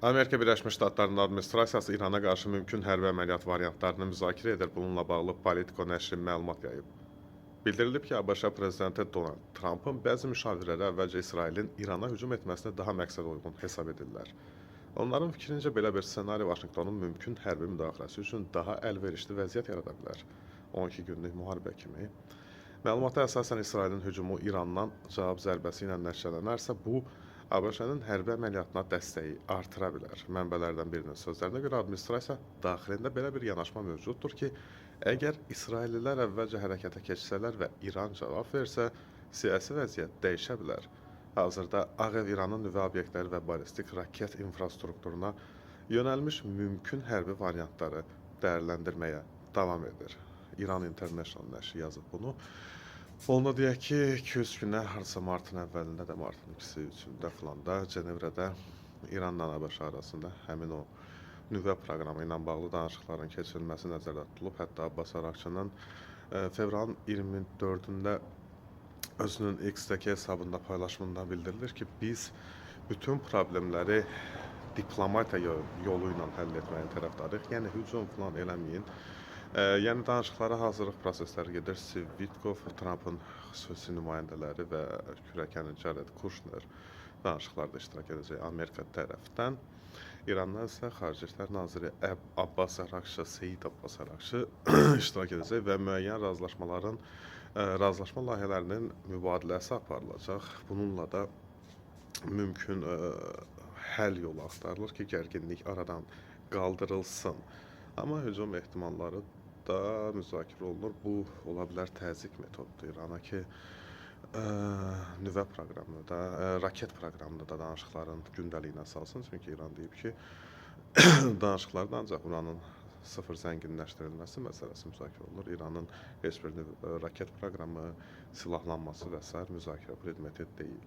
Amerika Birləşmiş Ştatlarının administrasiyası İrana qarşı mümkün hərbi əməliyyat variantlarını müzakirə edir. Bununla bağlı Politico nəşri məlumat yayıb. Bildirilib ki, ABŞ prezidenti Donald Trumpın bəzi müşavirləri əvvəlcə İsrailin İrana hücum etməsini daha məqsəd uyğun hesab edirlər. Onların fikrincə belə bir ssenari Vaşinqtonun mümkün hərbi müdaxiləsi üçün daha əlverişli vəziyyət yarada bilər. 12 günlük müharibə kimi. Məlumata əsasən İsrailin hücumu İrandan cavab zərbəsi ilə nəticələnərsə, bu ABŞ-nin hərbi əməliyyatına dəstəyi artıra bilər. Mənbələrdən birinin sözlərinə görə administrasiya daxilində belə bir yanaşma mövcuddur ki, əgər İsraillilər əvvəlcə hərəkətə keçsələr və İran cavab versə, siyasi vəziyyət dəyişə bilər. Hazırda Ağ Ev İranın nüvə obyektləri və ballistik raket infrastrukturuna yönəlmiş mümkün hərbi variantları dəyərləndirməyə davam edir. İran International nəşri yazıb bunu. Onda deyək ki, 200 günə harca martın əvvəlində də, martın 2-3-də falan da Cenevrədə İranla ABŞ arasında həmin o nüvə proqramı ilə bağlı danışıqların keçirilməsi nəzərdə tutulub. Hətta Abbas Arakçının fevralın 24-də özünün X-dəki hesabında paylaşımında bildirilir ki, biz bütün problemləri diplomatiya yolu ilə həll etməyə tərəfdarıq. Yəni hücum falan eləməyin. Yəni danışıqlara hazırlıq prosesləri gedir. Steve Witkoff, Trumpın xüsusi nümayəndələri və kürəkəni Jared Kushner danışıqlarda iştirak edəcək Amerika tərəfdən. İrandan isə Xarici İşlər Naziri Abbas Arakçı, Seyid Abbas Arakçı iştirak edəcək və müəyyən razılaşma layihələrinin mübadiləsi aparılacaq. Bununla da mümkün həll yolu axtarılır ki, gərginlik aradan qaldırılsın. Amma hücum ehtimalları da müzakirə olunur. Bu ola bilər təzyiq metodudur İrana ki, nüvə proqramını da, raket proqramını da danışıqların gündəliyinə salsın. Çünki İran deyib ki, danışıqlarda ancaq uranın sıfır zənginləşdirilməsi məsələsi müzakirə olunur. İranın heç bir raket proqramı, silahlanması və s. müzakirə predmeti deyil.